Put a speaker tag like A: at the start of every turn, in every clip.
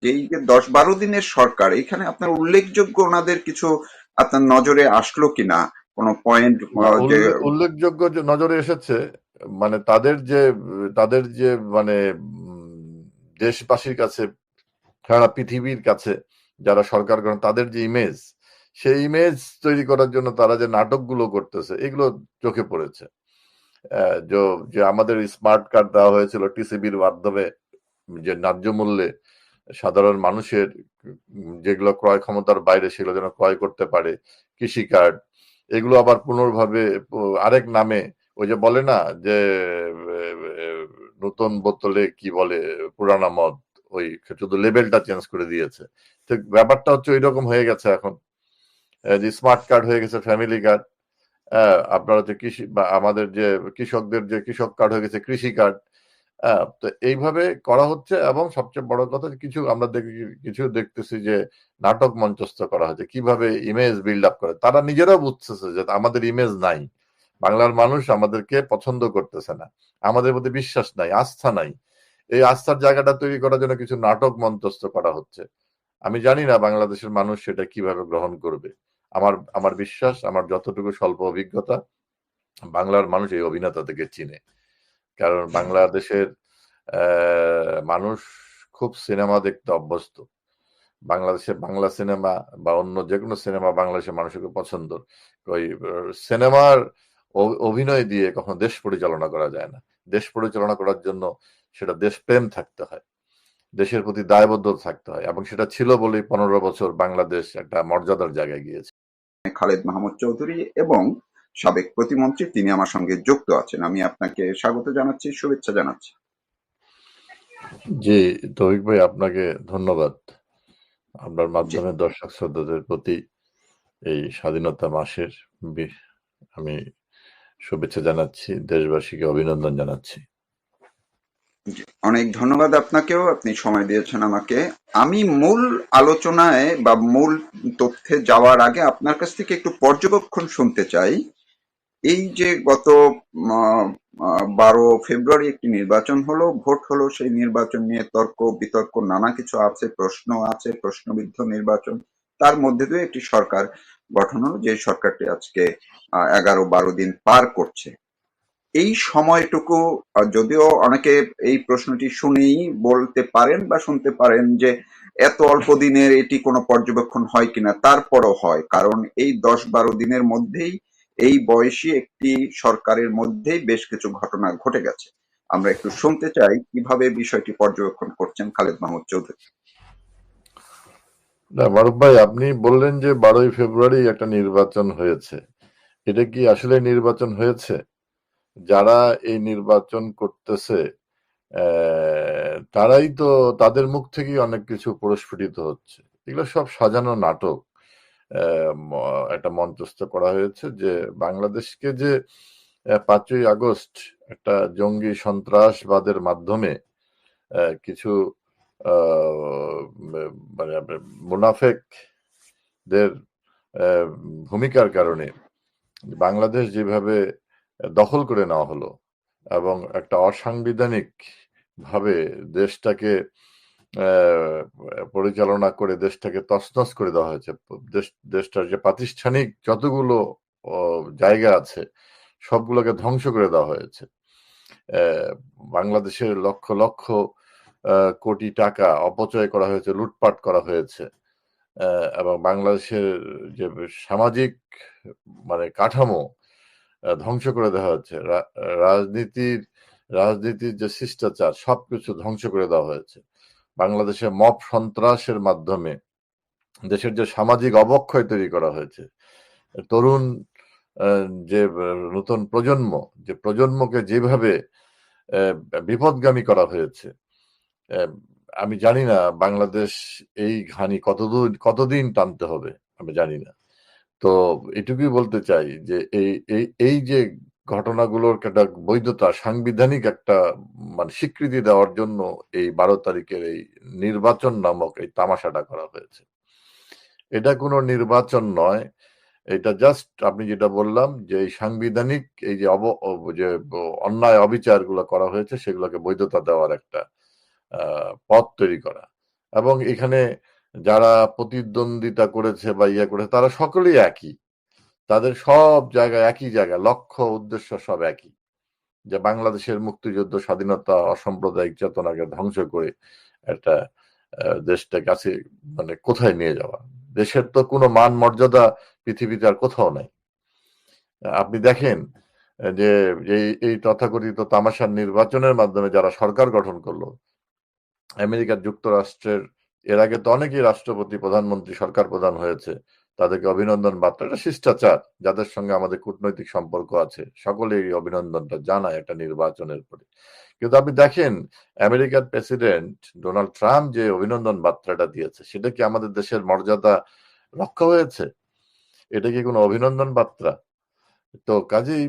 A: এই যে 10-12 দিনের সরকার, এখানে আপনার উল্লেখযোগ্য ওনাদের কিছু আপনার নজরে আসলো কিনা কোনো পয়েন্ট?
B: না,
A: যে
B: উল্লেখযোগ্য যে নজরে এসেছে, মানে তাদের যে মানে দেশবাসীর কাছে, সারা পৃথিবীর কাছে যারা সরকার করেন তাদের যে ইমেজ, সেই ইমেজ তৈরি করার জন্য তারা যে নাটকগুলো করতেছে এগুলো চোখে পড়েছে। যে আমাদের স্মার্ট কার্ড দেওয়া হয়েছিল টিসিবির মাধ্যমে, যে ন্যায্য মূল্যে সাধারণ মানুষের যেগুলো ক্রয় ক্ষমতার বাইরে সেগুলো যেন ক্রয় করতে পারে, কৃষি কার্ড, এগুলো আবার পুনর্ভাবে আরেক নামে, ওই যে বলে না যে নতুন বোতলে কি বলে পুরানা মদ, ওই শুধু লেবেলটা চেঞ্জ করে দিয়েছে। তো ব্যাপারটা হচ্ছে ওই রকম হয়ে গেছে এখন। যে স্মার্ট কার্ড হয়ে গেছে ফ্যামিলি কার্ড, আপনার হচ্ছে কৃষি বা আমাদের যে কৃষকদের যে কৃষক কার্ড হয়ে গেছে কৃষি কার্ড। তো এইভাবে করা হচ্ছে, এবং সবচেয়ে বড় কথা আমরা কিছু দেখতেছি যে নাটক মঞ্চস্থ করা হচ্ছে কিভাবে ইমেজ বিল্ড আপ করে। তারা নিজেরাও বুঝতেছে যে আমাদের ইমেজ নাই, বাংলার মানুষ আমাদেরকে পছন্দ করতেছে না, আমাদের প্রতি বিশ্বাস নাই, আস্থা নাই। এই আস্থার জায়গাটা তৈরি করার জন্য কিছু নাটক মঞ্চস্থ করা হচ্ছে। আমি জানি না বাংলাদেশের মানুষ সেটা কিভাবে গ্রহণ করবে। আমার আমার বিশ্বাস, আমার যতটুকু স্বল্প অভিজ্ঞতা, বাংলার মানুষ এই অভিনেতাদেরকে চিনে। কারণ বাংলাদেশের মানুষ খুব সিনেমা দেখতে অভ্যস্ত। বাংলাদেশে বাংলা সিনেমা বা অন্য যেকোনো সিনেমা বাংলাদেশের মানুষের খুব পছন্দ। ওই সিনেমার অভিনয় দিয়ে কখনো দেশ পরিচালনা করা যায় না। দেশ পরিচালনা করার জন্য সেটা দেশপ্রেম থাকতে হয়, দেশের প্রতি দায়বদ্ধতা থাকতে হয়, এবং সেটা ছিল বলেই 15 বছর বাংলাদেশ একটা মর্যাদার জায়গায় গিয়েছে।
A: খালেদ মাহমুদ চৌধুরী এবং সাবেক প্রতিমন্ত্রী, তিনি আমার সঙ্গে যুক্ত আছেন। আমি আপনাকে স্বাগত জানাচ্ছি, শুভেচ্ছা জানাচ্ছি।
B: জি, তৌফিক ভাই, আপনাকে ধন্যবাদ। আপনার
A: জি,
B: মাধ্যমে দর্শক শ্রোতাদের প্রতি এই স্বাধীনতা মাসের আমি শুভেচ্ছা জানাচ্ছি, দেশবাসীকে অভিনন্দন জানাচ্ছি।
A: জি, অনেক ধন্যবাদ আপনাকেও, আপনি সময় দিয়েছেন আমাকে। আমি মূল আলোচনায় বা মূল তথ্যে যাওয়ার আগে আপনার কাছ থেকে একটু পর্যবেক্ষণ শুনতে চাই। এই যে গত 12 ফেব্রুয়ারি একটি নির্বাচন হলো, ভোট হলো, সেই নির্বাচন নিয়ে তর্ক বিতর্ক নানা কিছু আছে, প্রশ্ন আছে, প্রশ্নবিদ্ধ নির্বাচন। তার মধ্যে দিয়ে একটি সরকার গঠন হলো, যে সরকারটি আজকে 11-12 দিন পার করছে। এই সময়টুকু, যদিও অনেকে এই প্রশ্নটি শুনেই বলতে পারেন বা শুনতে পারেন যে এত অল্প দিনের এটি কোনো পর্যবেক্ষণ হয় কিনা, তারপরও হয়, কারণ এই 10-12 দিনের মধ্যেই এই বয়সী একটি সরকারের মধ্যেই বেশ কিছু ঘটনা ঘটে গেছে। আমরা একটু শুনতে চাই কিভাবে বিষয়টি পর্যবেক্ষণ করছেন খালেদ মাহমুদ চৌধুরী।
B: না, মারুফ ভাই, আপনি বললেন যে 12ই ফেব্রুয়ারি একটা নির্বাচন হয়েছে। এটা কি আসলে নির্বাচন হয়েছে? যারা এই নির্বাচন করতেছে তারাই তো, তাদের মুখ থেকেই অনেক কিছু প্রস্ফুটিত হচ্ছে। এগুলো সব সাজানো নাটক। একটা মঞ্চস্থ করা হয়েছে যে বাংলাদেশকে যে 5ই আগস্ট একটা জঙ্গি সন্ত্রাসবাদের মাধ্যমে কিছু মানে মুনাফেকদের ভূমিকার কারণে বাংলাদেশ যেভাবে দখল করে নেওয়া হলো, এবং একটা অসাংবিধানিক ভাবে দেশটাকে পরিচালনা করে দেশটাকে তছনছ করে দেওয়া হয়েছে। দেশটার যে প্রাতিষ্ঠানিক যতগুলো জায়গা আছে সবগুলোকে ধ্বংস করে দেওয়া হয়েছে। বাংলাদেশের লক্ষ লক্ষ কোটি টাকা অপচয় করা হয়েছে, লুটপাট করা হয়েছে। এবং বাংলাদেশের যে সামাজিক মানে কাঠামো ধ্বংস করে দেওয়া হচ্ছে। রাজনীতির রাজনীতির যে শিষ্টাচার সবকিছু ধ্বংস করে দেওয়া হয়েছে। বাংলাদেশে মব সন্ত্রাসের মাধ্যমে দেশের যে সামাজিক অবক্ষয় তৈরি করা হয়েছে। তরুণ যে নতুন প্রজন্ম, যে প্রজন্মকে যেভাবে বিপদগামী করা হয়েছে, আহ, আমি জানি না বাংলাদেশ এই ঘানি কতদিন টানতে হবে, আমি জানি না। তো এটুকুই বলতে চাই যে এই এই এই যে ঘটনাগুলোর একটা বৈধতা, সাংবিধানিক একটা মানে স্বীকৃতি দেওয়ার জন্য এই 12 তারিখের এই নির্বাচন নামক এই তামাশাটা করা হয়েছে। এটা কোনো নির্বাচন নয়। এটা জাস্ট আপনি যেটা বললাম যে এই সাংবিধানিক এই যে যে অন্যায় অবিচারগুলো করা হয়েছে সেগুলোকে বৈধতা দেওয়ার একটা পথ তৈরি করা। এবং এখানে যারা প্রতিদ্বন্দ্বিতা করেছে বা ইয়ে করেছে তারা সকলেই একই, তাদের সব জায়গায় একই জায়গায় লক্ষ্য উদ্দেশ্য সব একই, যে বাংলাদেশের মুক্তিযুদ্ধ স্বাধীনতা অসাম্প্রদায়িক চেতনাকে ধ্বংস করে একটা দেশটা কাছে মানে কোথায় নিয়ে যাওয়া। দেশের তো কোনো মান মর্যাদা পৃথিবীতে আর কোথাও নাই। আপনি দেখেন যে এই তথাকথিত তামাশার নির্বাচনের মাধ্যমে যারা সরকার গঠন করলো, আমেরিকার যুক্তরাষ্ট্রের এর আগে তো অনেকেই রাষ্ট্রপতি প্রধানমন্ত্রী সরকার প্রধান হয়েছে, তাদেরকে অভিনন্দন বার্তা, এটা শিষ্টাচার, যাদের সঙ্গে আমাদের কূটনৈতিক সম্পর্ক আছে সকলেই এই অভিনন্দনটা জানায় একটা নির্বাচনের পরে। কিন্তু আপনি দেখেন আমেরিকার প্রেসিডেন্ট ডোনাল্ড ট্রাম্প যে অভিনন্দন বার্তাটা দিয়েছে, সেটা কি আমাদের দেশের মর্যাদা রক্ষা হয়েছে? এটা কি কোনো অভিনন্দন বার্তা? তো কাজেই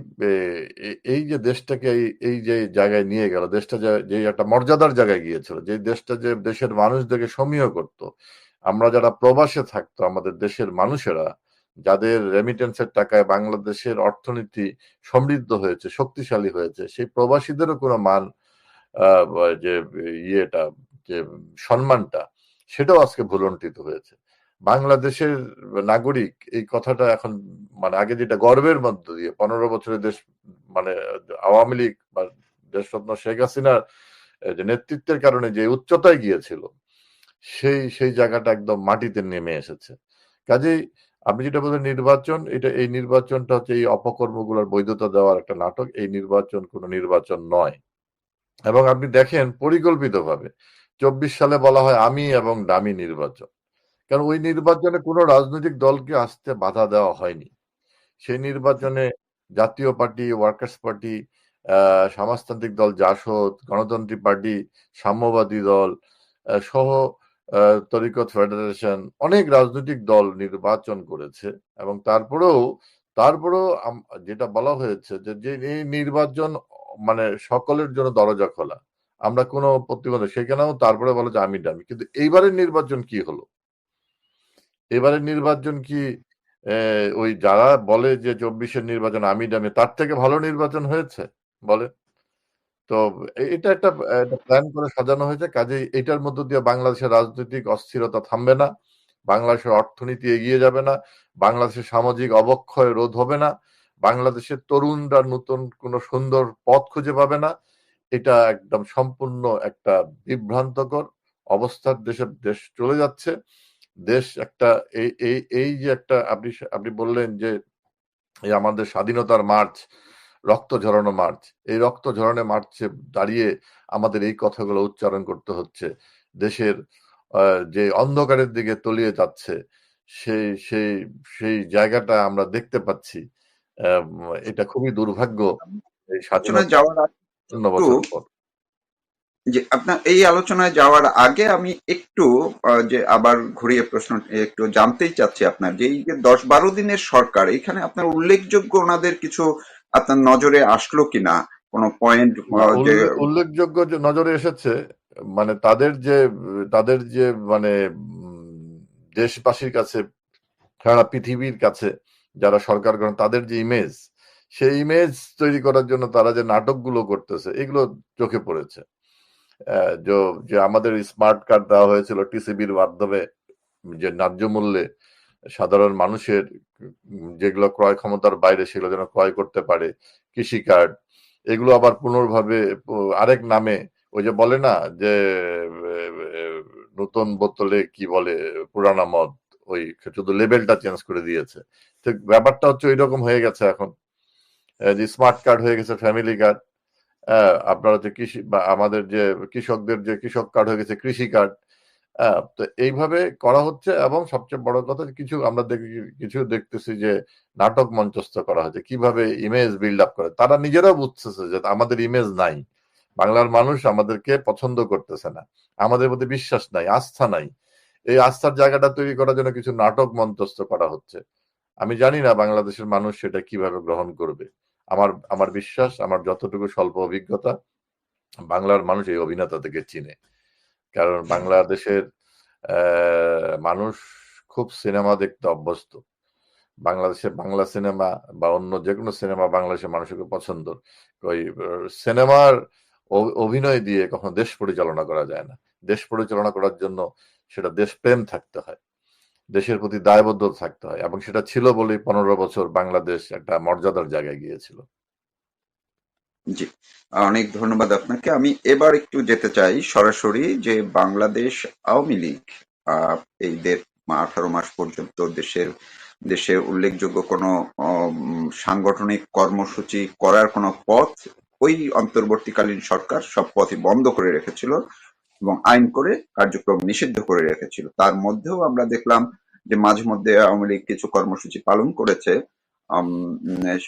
B: এই যে দেশটাকে এই যে জায়গায় নিয়ে গেল, দেশটা যে একটা মর্যাদার জায়গায় গিয়েছিল, যে দেশটা যে দেশের মানুষদেরকে সমীহ করত, আমরা যারা প্রবাসে থাকতো আমাদের দেশের মানুষেরা, যাদের রেমিটেন্সের টাকায় বাংলাদেশের অর্থনীতি সমৃদ্ধ হয়েছে, শক্তিশালী হয়েছে, সেই প্রবাসীদেরও কোনো মান যে ইয়েটা, যে সম্মানটা, সেটাও আজকে ভুলুণ্ঠিত হয়েছে। বাংলাদেশের নাগরিক এই কথাটা এখন মানে আগে যেটা গর্বের মধ্য দিয়ে 15 বছরের দেশ মানে আওয়ামী লীগ বা দেশরত্ন শেখ হাসিনার যে নেতৃত্বের কারণে যে উচ্চতায় গিয়েছিল, সেই জায়গাটা একদম মাটিতে নেমে এসেছে। কাজেই আপনি যেটা বলছেন নির্বাচন, এই নির্বাচনটা হচ্ছে এই অপকর্মগুলোর বৈধতা দেওয়ার একটা নাটক। এই নির্বাচন কোনো নির্বাচন নয়। এবং আপনি দেখেন পরিকল্পিতভাবে 24 সালে বলা হয় আমি এবং দামি নির্বাচন, কারণ ওই নির্বাচনে কোনো রাজনৈতিক দলকে আসতে বাধা দেওয়া হয়নি। সেই নির্বাচনে জাতীয় পার্টি, ওয়ার্কার্স পার্টি, সমাজতান্ত্রিক দল জাসদ, গণতান্ত্রিক পার্টি, সাম্যবাদী দল সহ তরিকত ফেডারেশন, অনেক রাজনৈতিক দল নির্বাচন করেছে। এবং তারপরেও যেটা বলা হয়েছে যে এই নির্বাচন মানে সকলের জন্য দরজা খোলা, আমরা কোনো প্রতিবন্ধক, সেখানেও তারপরে বলে যে আমি ডামি। কিন্তু এইবারের নির্বাচন কি হলো? এবারের নির্বাচন কি ওই যারা বলে যে 24-এর নির্বাচন আমি ডামি, তার থেকে ভালো নির্বাচন হয়েছে বলে? তো এটা একটা প্ল্যান করে সাজানো হয়েছে। কাজেই এটার মধ্য দিয়ে বাংলাদেশের রাজনৈতিক অস্থিরতা থামবে না, বাংলাদেশের অর্থনীতি এগিয়ে যাবে না, বাংলাদেশের সামাজিক অবক্ষয় রোধ হবে না, বাংলাদেশের তরুণরা নতুন কোনো সুন্দর পথ খুঁজে পাবে না। এটা একদম সম্পূর্ণ একটা বিভ্রান্তকর অবস্থার দেশ চলে যাচ্ছে। দেশ একটা এই যে একটা আপনি বললেন যে এই আমাদের স্বাধীনতার মার্চ, রক্ত ঝরানো মার্চ, এই রক্ত ঝরানো মার্চে দাঁড়িয়ে আমাদের এই কথাগুলো উচ্চারণ করতে হচ্ছে। দেশের যে অন্ধকারের দিকে তলিয়ে যাচ্ছে, সেই সেই সেই জায়গাটা আমরা দেখতে পাচ্ছি। এটা খুবই দুর্ভাগ্য এই
A: আলোচনায়
B: স্বাধীনতা
A: যাওয়ার আগে
B: ৫০
A: একটু
B: বছর পর।
A: যে আপনার এই আলোচনায় যাওয়ার আগে আমি একটু যে আবার ঘুরিয়ে প্রশ্ন একটু জানতেই চাচ্ছি আপনার যে এই যে 10-12 দিনের সরকার, এখানে আপনার উল্লেখযোগ্য ওনাদের কিছু আপনার নজরে আসলো কিনা কোনো পয়েন্ট
B: না,
A: যে
B: উল্লেখযোগ্য যে নজরে এসেছে মানে তাদের যে মানে দেশবাসীর কাছে, সারা পৃথিবীর কাছে যারা সরকার করেন তাদের যে ইমেজ, সেই ইমেজ তৈরি করার জন্য তারা যে নাটকগুলো করতেছে এগুলো চোখে পড়েছে। যে আমাদের স্মার্ট কার্ড দেওয়া হয়েছিল টিসিবির মাধ্যমে, যে ন্যায্য মূল্যে সাধারণ মানুষের যেগুলো ক্রয় ক্ষমতার বাইরে সেগুলো যেন ক্রয় করতে পারে, কৃষি কার্ড, এগুলো আবার পুনর্ভাবে আরেক নামে, ওই যে বলে না যে নতুন বোতলে কি বলে পুরানা মদ, ওই শুধু লেবেলটা চেঞ্জ করে দিয়েছে। ঠিক ব্যাপারটা হচ্ছে ওই রকম হয়ে গেছে এখন, যে স্মার্ট কার্ড হয়ে গেছে ফ্যামিলি কার্ড, আপনার হচ্ছে কৃষি বা আমাদের যে কৃষকদের যে কৃষক কার্ড হয়ে গেছে কৃষি কার্ড। তো এইভাবে করা হচ্ছে এবং সবচেয়ে বড় কথা আমরা কিছু দেখতেছি যে নাটক মঞ্চস্থ করা হচ্ছে কিভাবে ইমেজ বিল্ড আপ করে। তারা নিজেরাও বুঝতেছে যে আমাদের ইমেজ নাই, বাংলার মানুষ আমাদেরকে পছন্দ করতেছে না, আমাদের প্রতি বিশ্বাস নাই, আস্থা নাই। এই আস্থার জায়গাটা তৈরি করার জন্য কিছু নাটক মঞ্চস্থ করা হচ্ছে। আমি জানি না বাংলাদেশের মানুষ সেটা কিভাবে গ্রহণ করবে। আমার বিশ্বাস, আমার যতটুকু স্বল্প অভিজ্ঞতা, বাংলার মানুষ এই অভিনেতা থেকে চিনে। কারণ বাংলাদেশের মানুষ খুব সিনেমা দেখতে অভ্যস্ত। বাংলাদেশে বাংলা সিনেমা বা অন্য যেকোনো সিনেমা বাংলাদেশের মানুষের খুব পছন্দ। ওই সিনেমার অভিনয় দিয়ে কখনো দেশ পরিচালনা করা যায় না। দেশ পরিচালনা করার জন্য সেটা দেশপ্রেম থাকতে হয়, দেশের প্রতি দায়বদ্ধ থাকতে হয়, এবং সেটা ছিল বলেই 15 বছর বাংলাদেশ একটা মর্যাদার জায়গায় গিয়েছিল।
A: জি, অনেক ধন্যবাদ আপনাকে। আমি এবার একটু যেতে চাই সরাসরি যে বাংলাদেশ আওয়ামী লীগ এই 18 মাস পর্যন্ত দেশে উল্লেখযোগ্য কোনো সাংগঠনিক কর্মসূচি করার কোনো পথ ওই অন্তর্বর্তীকালীন সরকার সব পথই বন্ধ করে রেখেছিল এবং আইন করে কার্যক্রম নিষিদ্ধ করে রেখেছিল। তার মধ্যেও আমরা দেখলাম যে মাঝে মধ্যে আওয়ামী লীগ কিছু কর্মসূচি পালন করেছে,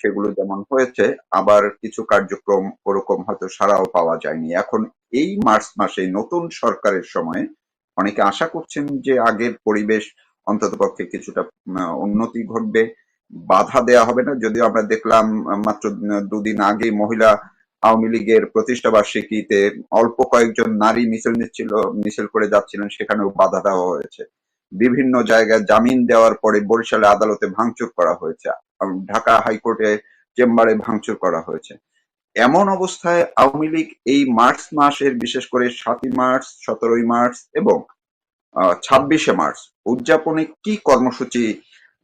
A: সেগুলো যেমন হয়েছে, আবার কিছু কার্যক্রম ওরকম হয়তো সাড়াও পাওয়া যায়নি। এখন এই মার্চ মাসে নতুন সরকারের সময় অনেকে আশা করছেন যে আগের পরিবেশ অন্ততপক্ষে কিছুটা উন্নতি ঘটবে, বাধা দেয়া হবে না। যদিও আমরা দেখলাম মাত্র দুদিন আগে মহিলা আওয়ামী লীগের প্রতিষ্ঠা বার্ষিকীতে অল্প কয়েকজন নারী মিছিল করে যাচ্ছিলেন, সেখানেও বাধা দেওয়া হয়েছে। বিভিন্ন জায়গায় জামিন দেওয়ার পরে বরিশালে আদালতে ভাঙচুর করা হয়েছে, ঢাকা হাইকোর্টে চেম্বারে ভাঙচুর করা হয়েছে। এমন অবস্থায় আওয়ামী লীগ এই মার্চ মাসের বিশেষ করে 7ই মার্চ, 17ই মার্চ এবং 26শে মার্চ উদযাপনে কি কর্মসূচি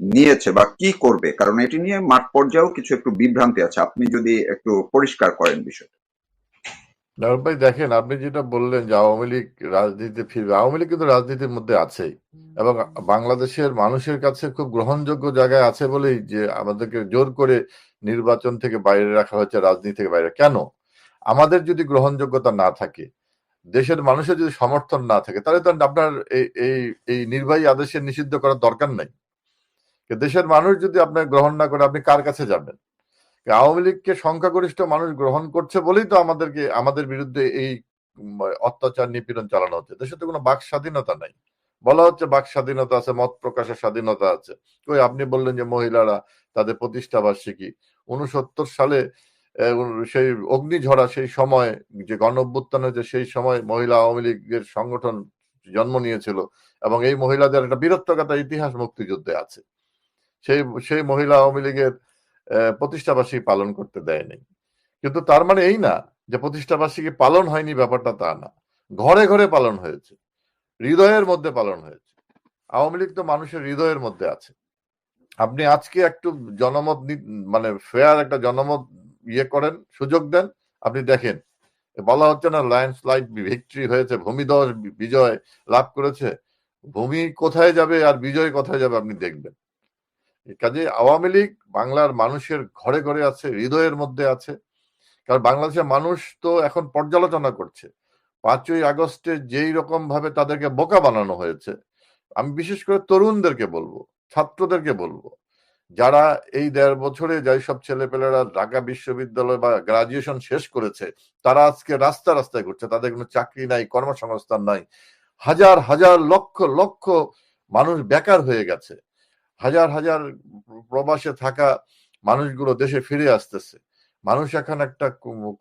A: নিয়েছে বা কি করবে? কারণ এটি নিয়ে মাঠ পর্যায়েও কিছু একটু বিভ্রান্তি আছে, আপনি যদি একটু পরিষ্কার করেন বিষয়টা।
B: নারদ ভাই, দেখেন, আপনি যেটা বললেন যে আওয়ামী লীগ রাজনীতিতে ফিরবে, আওয়ামী লীগ কিন্তু রাজনীতির মধ্যে আছেই, এবং বাংলাদেশের মানুষের কাছে খুব গ্রহণযোগ্য জায়গায় আছে বলেই যে আমাদেরকে জোর করে নির্বাচন থেকে বাইরে রাখা হয়েছে, রাজনীতি থেকে বাইরে। কেন? আমাদের যদি গ্রহণযোগ্যতা না থাকে, দেশের মানুষের যদি সমর্থন না থাকে, তাহলে তো আপনার এই নির্বাহী আদেশের নিষিদ্ধ করার দরকার নাই। দেশের মানুষ যদি আপনার গ্রহণ না করে, আপনি কার কাছে যাবেন? আওয়ামী লীগকে সংখ্যাগরিষ্ঠ মানুষ গ্রহণ করছে বলেই তো আমাদের বিরুদ্ধে এই অত্যাচার নিপীড়ন চালানো হচ্ছে। দেশে তো কোনো বাক স্বাধীনতা নাই। বলা হচ্ছে বাক স্বাধীনতা আছে, মত প্রকাশের স্বাধীনতা আছে। কই, আপনি বললেন যে মহিলারা তাদের প্রতিষ্ঠা বার্ষিকী 69 সালে সেই অগ্নিঝরা সেই সময়, যে গণ অভ্যুত্থানের যে সেই সময় মহিলা আওয়ামী লীগের সংগঠন জন্ম নিয়েছিল, এবং এই মহিলাদের একটা বীরত্বগাথা ইতিহাস মুক্তিযুদ্ধে আছে। সেই মহিলা আওয়ামী লীগের প্রতিষ্ঠাবার্ষিকী পালন করতে দেয় নাই। কিন্তু তার মানে এই না যে প্রতিষ্ঠাবার্ষিকী পালন হয়নি, ব্যাপারটা তা না। ঘরে ঘরে পালন হয়েছে, হৃদয়ের মধ্যে পালন হয়েছে। আওয়ামী লীগ তো মানুষের হৃদয়ের মধ্যে আছে। আপনি আজকে একটু জনমত মানে ফেয়ার একটা জনমত করেন, সুযোগ দেন, আপনি দেখেন। বলা হচ্ছে না ল্যান্ডস্লাইড ভিক্টরি হয়েছে, ভূমিধস বিজয় লাভ করেছে। ভূমি কোথায় যাবে আর বিজয় কোথায় যাবে আপনি দেখবেন। কাজে আওয়ামী লীগ বাংলার মানুষের ঘরে ঘরে আছে, হৃদয়ের মধ্যে আছে। কারণ বাংলাদেশের মানুষ তো এখন পর্যালোচনা করছে 5ই আগস্টে যেই রকম ভাবে তাদেরকে বোকা বানানো হয়েছে। আমি বিশেষ করে তরুণদেরকে বলবো, ছাত্রদেরকে বলবো, যারা এই 1.5 বছরে যাই সব ছেলেপেলেরা ঢাকা বিশ্ববিদ্যালয় বা গ্রাজুয়েশন শেষ করেছে, তারা আজকে রাস্তায় ঘুরছে, তাদের কোনো চাকরি নাই, কর্মসংস্থান নাই। হাজার হাজার লক্ষ লক্ষ মানুষ বেকার হয়ে গেছে। হাজার হাজার প্রবাসে থাকা মানুষগুলো দেশে ফিরে আসতেছে। মানুষ এখন একটা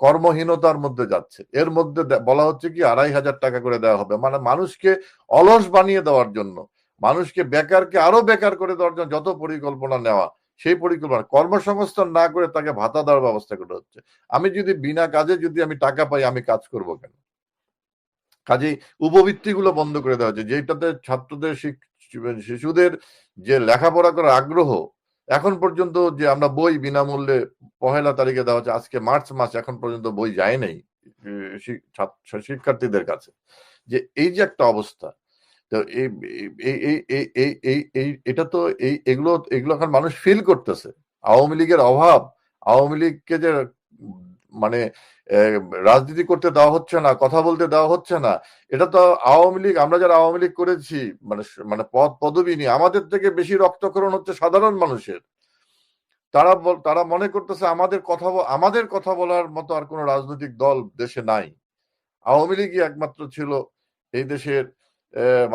B: কর্মহীনতার মধ্যে যাচ্ছে। এর মধ্যে বলা হচ্ছে কি 2,500 টাকা করে দেওয়া হবে, মানে মানুষকে অলস বানিয়ে দেওয়ার জন্য, মানুষকে বেকারকে আরো বেকার করে দেওয়ার জন্য যত পরিকল্পনা নেওয়া, সেই পরিকল্পনা কর্মসংস্থান না করে তাকে ভাতা দেওয়ার ব্যবস্থা করা হচ্ছে। আমি যদি বিনা কাজে যদি আমি টাকা পাই, আমি কাজ করব কেন? কাজেই উপবৃত্তিগুলো বন্ধ করে দেওয়া হচ্ছে, যেটাতে ছাত্রদের শিশুদের যে লেখাপড়া করার আগ্রহ, এখন পর্যন্ত যে আমরা বই বিনামূল্যে 1 তারিখে দেওয়া হচ্ছে, আজকে মার্চ মাস, এখন পর্যন্ত বই যায় নাই শিক্ষার্থীদের কাছে। যে এই যে একটা অবস্থা, তো এটা তো এগুলো এখন মানুষ ফিল করতেছে। আওয়ামী লীগের অভাব, আওয়ামী লীগকে যে মানে রাজনীতি করতে দেওয়া হচ্ছে না, কথা বলতে দেওয়া হচ্ছে না, এটা তো আওয়ামী লীগ, আমরা যারা আওয়ামী লীগ করেছি, মানে পদ পদবি নিয়ে আমাদের থেকে বেশি রক্তক্ষরণ হচ্ছে সাধারণ মানুষের। তারা মনে করতেছে আমাদের কথা বলার মতো আর কোনো রাজনৈতিক দল দেশে নাই। আওয়ামী লীগই একমাত্র ছিল এই দেশের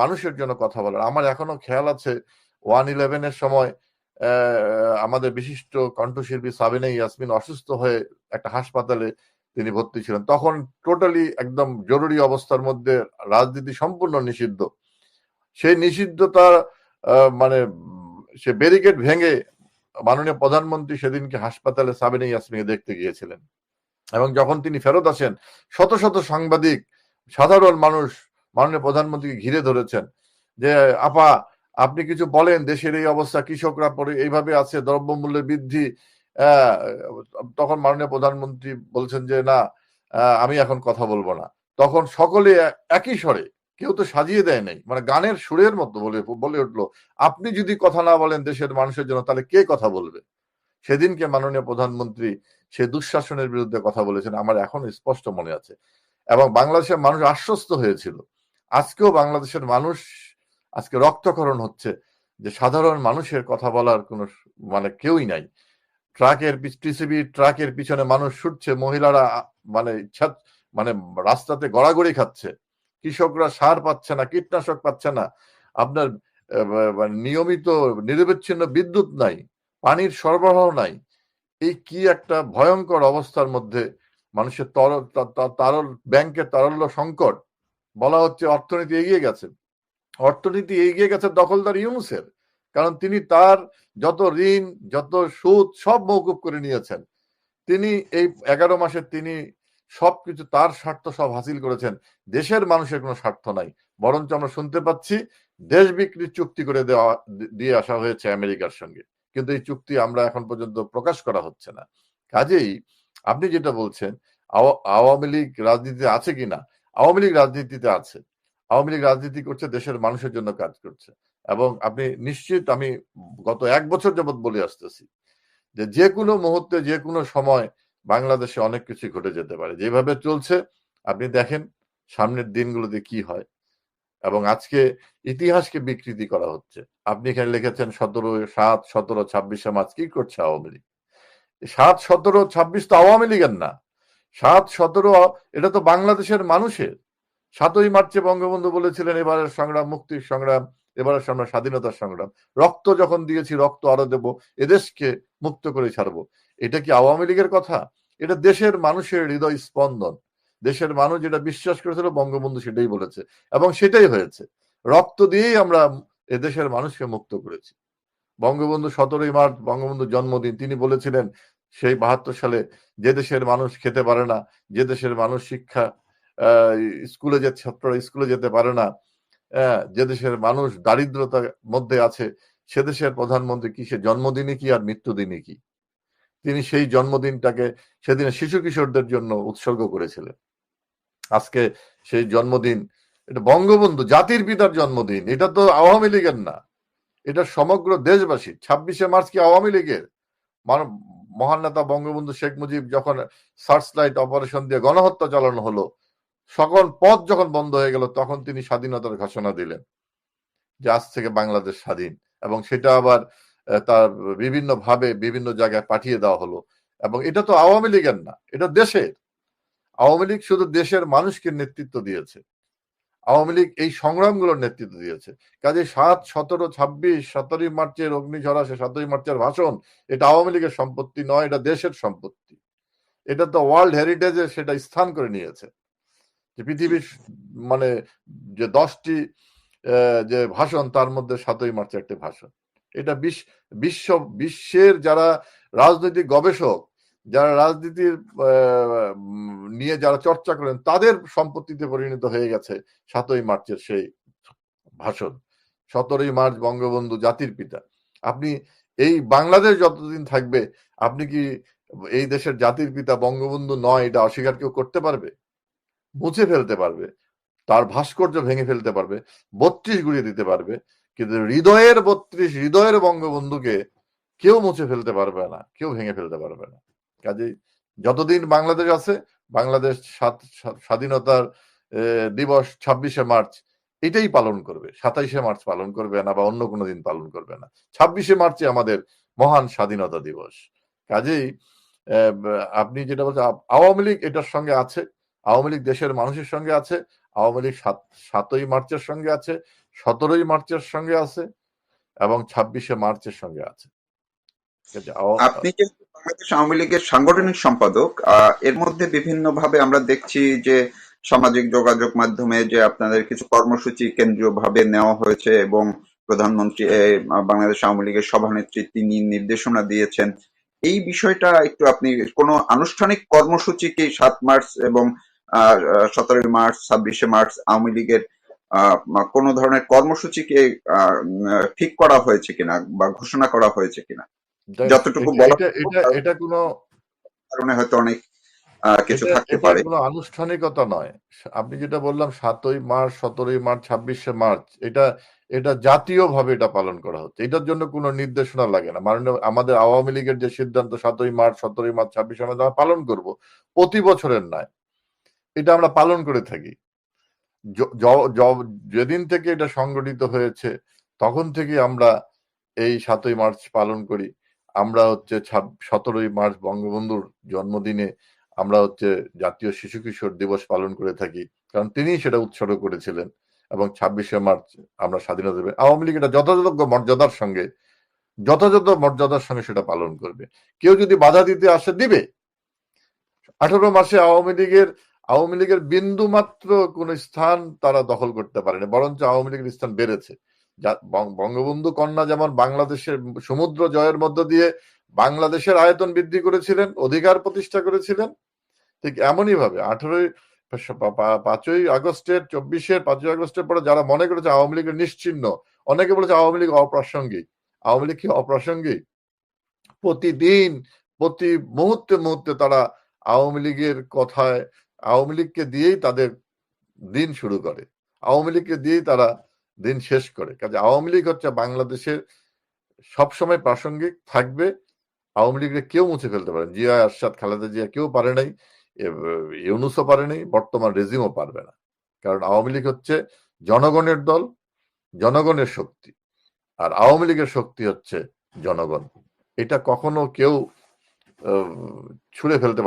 B: মানুষের জন্য কথা বলার। আমার এখনো খেয়াল আছে 1/11 সময় আমাদের বিশিষ্ট কণ্ঠশিল্পী সাবিনা ইয়াসমিন অসুস্থ হয়ে একটা হাসপাতালে তিনি ভর্তি ছিলেন। তখন টোটালি একদম জরুরি অবস্থার মধ্যে রাজনীতি সম্পূর্ণ নিষিদ্ধ। সেই নিষিদ্ধতা মানে সে ব্যারিকেড ভেঙে মাননীয় প্রধানমন্ত্রী সেদিনকে হাসপাতালে সাবিনা ইয়াসমিনকে দেখতে গিয়েছিলেন, এবং যখন তিনি ফেরত আসেন, শত শত সাংবাদিক, সাধারণ মানুষ মাননীয় প্রধানমন্ত্রীকে ঘিরে ধরেছেন। যে আপা আপনি কিছু বলেন, দেশের এই অবস্থা, কৃষকরা পরে এইভাবে আছে, দ্রব্যমূল্যের বৃদ্ধি। আহ, তখন মাননীয় প্রধানমন্ত্রী বলছেন যে না, আমি এখন কথা বলবো না। তখন সকলে একই স্বরে, কেউ তো সাজিয়ে দেয় নাই, মানে গানের সুরের মতো বলে বলে উঠলো, আপনি যদি কথা না বলেন দেশের মানুষের জন্য, তাহলে কে কথা বলবে? সেদিনকে মাননীয় প্রধানমন্ত্রী সে দুঃশাসনের বিরুদ্ধে কথা বলেছেন, আমার এখন স্পষ্ট মনে আছে। এবং বাংলাদেশের মানুষ আশ্বস্ত হয়েছিল। আজকেও বাংলাদেশের মানুষ, আজকে রক্তক্ষরণ হচ্ছে যে সাধারণ মানুষের কথা বলার কোনো মানে কেউই নাই। টিসিবি ট্রাকের পিছনে মানুষ ছুটছে, মহিলারা মানে ইচ্ছা মানে রাস্তাতে গড়াগড়ি খাচ্ছে, কৃষকরা সার পাচ্ছে না, কীটনাশক পাচ্ছে না, আপনার নিয়মিত নিরবিচ্ছিন্ন বিদ্যুৎ নাই, পানির সরবরাহ নাই। এই কি একটা ভয়ঙ্কর অবস্থার মধ্যে মানুষের তারল ব্যাংকের তারল্য সংকট। বলা হচ্ছে অর্থনীতি এগিয়ে গেছে। অর্থনীতি এগিয়ে গেছে দখলদার ইউনূসের, কারণ তিনি তার যত ঋণ, যত সুদ সব মওকুফ করে নিয়েছেন। তিনি এই 11 মাসে তিনি সবকিছু, তার স্বার্থ সব হাসিল করেছেন। দেশের মানুষের কোনো স্বার্থ নাই। বরঞ্চ আমরা শুনতে পাচ্ছি দেশ বিক্রির চুক্তি করে দিয়ে আসা হয়েছে আমেরিকার সঙ্গে, কিন্তু এই চুক্তি আমরা এখন পর্যন্ত প্রকাশ করা হচ্ছে না। কাজেই আপনি যেটা বলছেন আওয়ামী লীগ রাজনীতিতে আছে কিনা, আওয়ামী লীগ রাজনীতিতে আছে। আওয়ামী লীগ রাজনীতি করছে, দেশের মানুষের জন্য কাজ করছে। এবং আপনি নিশ্চিত, আমি গত 1 বছর যাবৎ বলে আসতেছি যে কোনো মুহূর্তে, যে কোনো সময় বাংলাদেশে অনেক কিছু ঘটে যেতে পারে। যেভাবে চলছে আপনি দেখেন সামনের দিনগুলোতে কি হয়। এবং আজকে ইতিহাসকে বিকৃতি করা হচ্ছে। আপনি এখানে লিখেছেন 17/7, 17, 26 মার্চ কি করছে আওয়ামী লীগ? 7, 17, 26 তো আওয়ামী লীগের না। 7, 17 এটা তো বাংলাদেশের মানুষের। 7ই মার্চে বঙ্গবন্ধু বলেছিলেন এবারের সংগ্রাম মুক্তির সংগ্রাম, এবারের সংগ্রাম স্বাধীনতার সংগ্রাম। রক্ত যখন দিয়েছি রক্ত আরো দেব, এদেশকে মুক্ত করে ছাড়বো। এটা কি আওয়ামী লীগের কথা? এটা দেশের মানুষের হৃদয় স্পন্দন। দেশের মানুষ যেটা বিশ্বাস করেছিল বঙ্গবন্ধু সেটাই বলেছে, এবং সেটাই হয়েছে। রক্ত দিয়েই আমরা এদেশের মানুষকে মুক্ত করেছি। বঙ্গবন্ধু 17ই মার্চ বঙ্গবন্ধুর জন্মদিন, তিনি বলেছিলেন সেই 72 সালে, যে দেশের মানুষ খেতে পারে না, যে দেশের মানুষ শিক্ষা স্কুলে যে ছাত্ররা স্কুলে যেতে পারে না, যে দেশের মানুষ দারিদ্রতার মধ্যে আছে, সে দেশের প্রধানমন্ত্রী কি সে জন্মদিনে কি আর মৃত্যুদিনে কি? তিনি সেই জন্মদিনটাকে সেদিনে শিশু কিশোরদের জন্য উৎসর্গ করেছিলেন। আজকে সেই জন্মদিন, এটা বঙ্গবন্ধু জাতির পিতার জন্মদিন, এটা তো আওয়ামী লীগের না, এটা সমগ্র দেশবাসী। 26শে মার্চ কি আওয়ামী লীগের? মহান নেতা বঙ্গবন্ধু শেখ মুজিব যখন সার্চ লাইট অপারেশন দিয়ে গণহত্যা চালানো হলো, সকল পথ যখন বন্ধ হয়ে গেল, তখন তিনি স্বাধীনতার ঘোষণা দিলেন যে আজ থেকে বাংলাদেশ স্বাধীন। এবং সেটা আবার তার বিভিন্ন ভাবে বিভিন্ন জায়গায় পাঠিয়ে দেওয়া হলো। এবং এটা তো আওয়ামী লীগের না, এটা দেশের। আওয়ামী লীগ শুধু দেশের মানুষকে নেতৃত্ব দিয়েছে, আওয়ামী লীগ এই সংগ্রামগুলোর নেতৃত্ব দিয়েছে। কাজে 7, 17, 26, 17ই মার্চের অগ্নিঝরা, 7ই মার্চের ভাষণ, এটা আওয়ামী লীগের সম্পত্তি নয়, এটা দেশের সম্পত্তি। এটা তো ওয়ার্ল্ড হেরিটেজে সেটা স্থান করে নিয়েছে, যে পৃথিবীর মানে যে 10টি যে ভাষণ, তার মধ্যে 7ই মার্চের একটি ভাষণ। এটা বিশ্বের যারা রাজনৈতিক গবেষক, যারা রাজনীতির নিয়ে যারা চর্চা করেন, তাদের সম্পত্তিতে পরিণত হয়ে গেছে 7ই মার্চের সেই ভাষণ। 17ই মার্চ বঙ্গবন্ধু জাতির পিতা। আপনি এই বাংলাদেশ যতদিন থাকবে, আপনি কি এই দেশের জাতির পিতা বঙ্গবন্ধু নয় এটা অস্বীকার কেউ করতে পারবে? মুছে ফেলতে পারবে, তার ভাস্কর্য ভেঙে ফেলতে পারবে, 32 গুড়িয়ে দিতে পারবে, কিন্তু হৃদয়ের 32, হৃদয়ের বঙ্গবন্ধুকে কেউ মুছে ফেলতে পারবে না, কেউ ভেঙে ফেলতে পারবে না। কাজেই যতদিন বাংলাদেশ আছে, বাংলাদেশ স্বাধীনতার দিবস 26শে মার্চ এটাই পালন করবে, 27শে মার্চ পালন করবে না, বা অন্য কোনো দিন পালন করবে না। 26শে মার্চে আমাদের মহান স্বাধীনতা দিবস। কাজেই আপনি যেটা বলছেন, আওয়ামী লীগ এটার সঙ্গে আছে, আওয়ামী লীগ দেশের মানুষের সঙ্গে আছে, আওয়ামী লীগ 7ই মার্চের সঙ্গে আছে, 17ই মার্চের সঙ্গে আছে, এবং 26শে মার্চের সঙ্গে আছে।
A: আপনি যে বাংলাদেশ আওয়ামী লীগের সাংগঠনিক সম্পাদক, এর মধ্যে বিভিন্ন ভাবে আমরা দেখছি যে সামাজিক যোগাযোগ মাধ্যমে যে আপনাদের কিছু কর্মসূচি কেন্দ্রীয় ভাবে নেওয়া হয়েছে, এবং প্রধানমন্ত্রী বাংলাদেশ আওয়ামী লীগের সভানেত্রী তিনি নির্দেশনা দিয়েছেন। এই বিষয়টা একটু আপনি কোন আনুষ্ঠানিক কর্মসূচি কি 7 মার্চ এবং 17ই মার্চ, 26শে মার্চ আওয়ামী লীগের কোনো ধরনের কর্মসূচিকে ঠিক করা হয়েছে কিনা বা ঘোষণা করা হয়েছে কিনা? যতটুকু বলা
B: এটা কোনো
A: কারণে হয়তো অনেক কিছু
B: এটা
A: থাকতে
B: এটা
A: পারে।
B: কোনো আনুষ্ঠানিকতা নয়। আপনি যেটা বললাম ৭ই মার্চ, ১৭ই মার্চ, ২৬শে মার্চ, এটা জাতীয়ভাবে এটা পালন করা হচ্ছে। এটার জন্য কোনো নির্দেশনা লাগে না। মাননীয় আমাদের আওয়ামী লীগের যে সিদ্ধান্ত ৭ই মার্চ, ১৭ই মার্চ, ২৬শে মার্চ আমরা পালন করব, প্রতি বছরের নয়। এটা আমরা পালন করে থাকি। যেদিন থেকে এটা সংগঠিত হয়েছে তখন থেকে আমরা এই ৭ই মার্চ পালন করি। আমরা হচ্ছে ১৭ই মার্চ বঙ্গবন্ধুর জন্মদিনে আমরা হচ্ছে জাতীয় শিশু কিশোর দিবস পালন করে থাকি, কারণ তিনিই সেটা উৎসর্গ করেছিলেন। এবং ২৬শে মার্চ আমরা স্বাধীনতা দিবস, আওয়ামী লীগ এটা যথাযথ মর্যাদার সঙ্গে সেটা পালন করবে। কেউ যদি বাধা দিতে আসে দিবে। ১৮ মাসে আওয়ামী লীগের বিন্দু মাত্র কোন স্থান তারা দখল করতে পারেনি, বরঞ্চ আওয়ামী লীগের স্থান বেড়েছে। বঙ্গবন্ধু কন্যা যেমন বাংলাদেশের সমুদ্র জয়ের মধ্য দিয়ে বাংলাদেশের আয়তন বৃদ্ধি করেছিলেন, অধিকার প্রতিষ্ঠা করেছিলেন, ঠিক এমনই ভাবে ৫ই আগস্টের পরে যারা মনে করেছে আওয়ামী লীগের নিশ্চিহ্ন, অনেকে বলেছে আওয়ামী লীগ অপ্রাসঙ্গিক। আওয়ামী লীগ কি অপ্রাসঙ্গিক? প্রতিদিন প্রতি মুহূর্তে তারা আওয়ামী লীগের কথায়, আওয়ামী লীগকে দিয়েই তাদের দিন শুরু করে, আওয়ামী লীগকে দিয়েই তারা দিন শেষ করে। কাজে আওয়ামী লীগ হচ্ছে বাংলাদেশের সবসময় প্রাসঙ্গিক থাকবে। আওয়ামী লীগকে কেউ মুছে ফেলতে পারে, জিয়া আরশাদ, খালেদা জিয়া কেউ পারে নাই, ইউনূসও পারে নাই, বর্তমান রেজিমও পারবে না। কারণ আওয়ামী লীগ হচ্ছে জনগণের দল, জনগণের শক্তি, আর আওয়ামী লীগের শক্তি হচ্ছে জনগণ। এটা কখনো কেউ ছুঁড়ে ফেলতে